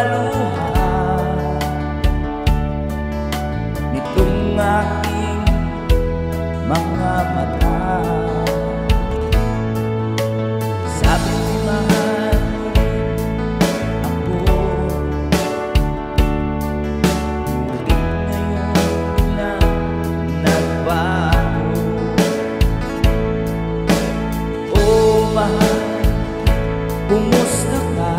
luha nitong aking mga mata. Sabi ni mahal ako, ngunit ngayon lang nagbago. Oh mahal, kumusta ka?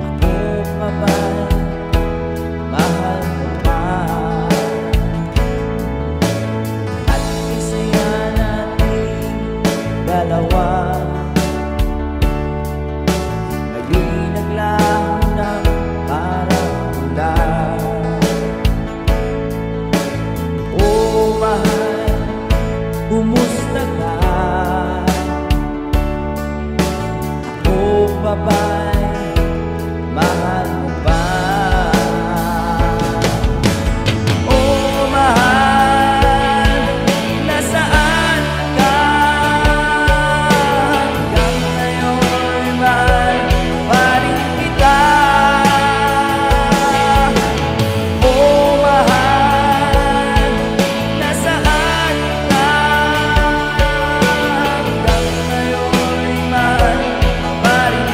Ako pa ba'y mahal mo pa? At isaya natin dalawa, ngayon'y naglaho ng parang ulan. Oh mahal, kumusta ka? Pa ba'y mahal mo pa? Oh mahal, nasaan ka? Hanggang ngayon mahal pa rin kita. Oh mahal, nasaan ka? Hanggang ngayon mahal pa rin.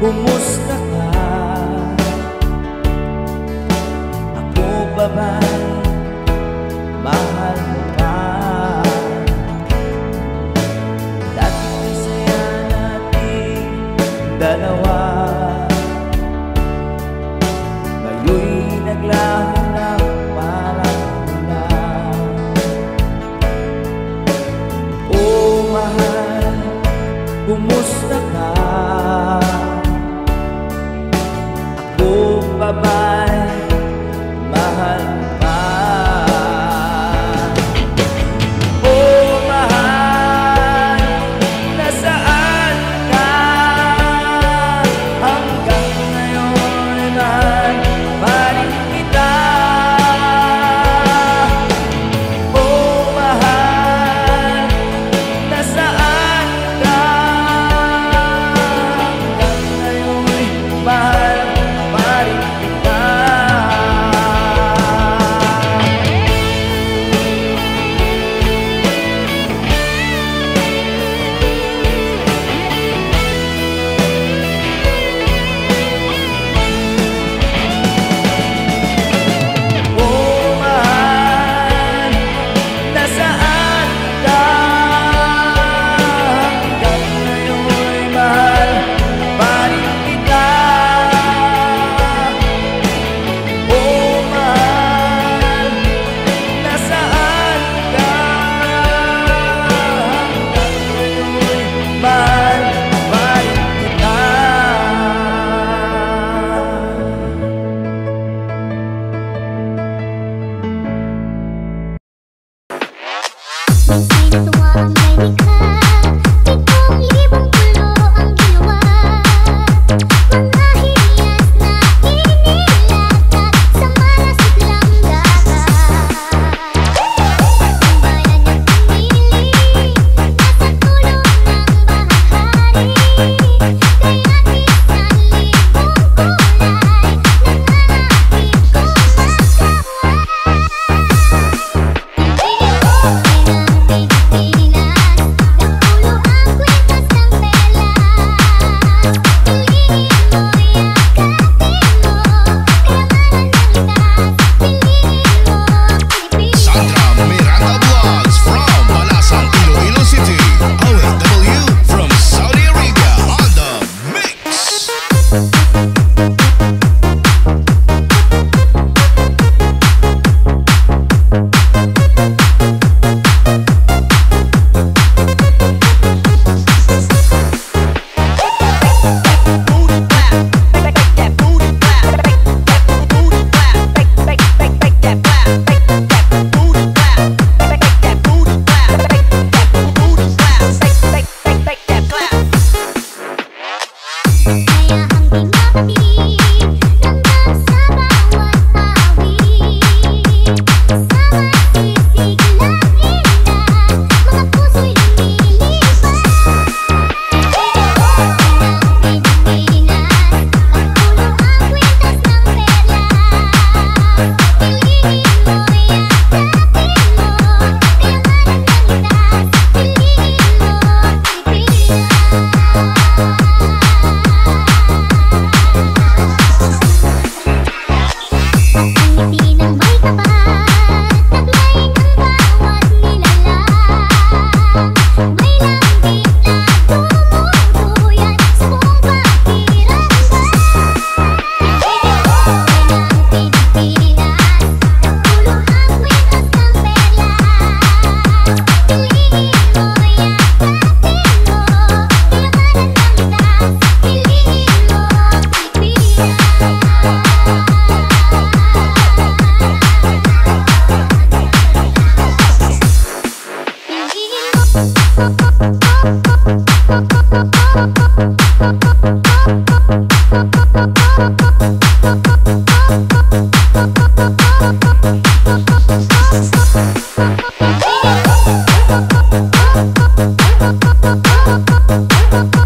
Kumusta ka? Ako ba ba'y mahal mo pa? Dating saya natin dalawa, ngayon'y naglaho ng parang ulan. Oh mahal, kumusta ka? Pa ba'y mahal mo pa? Oh mahal, nasaan ka? Hanggang ngayon mahal pa rin kita. Oh mahal, nasaan ka? We'll be right back.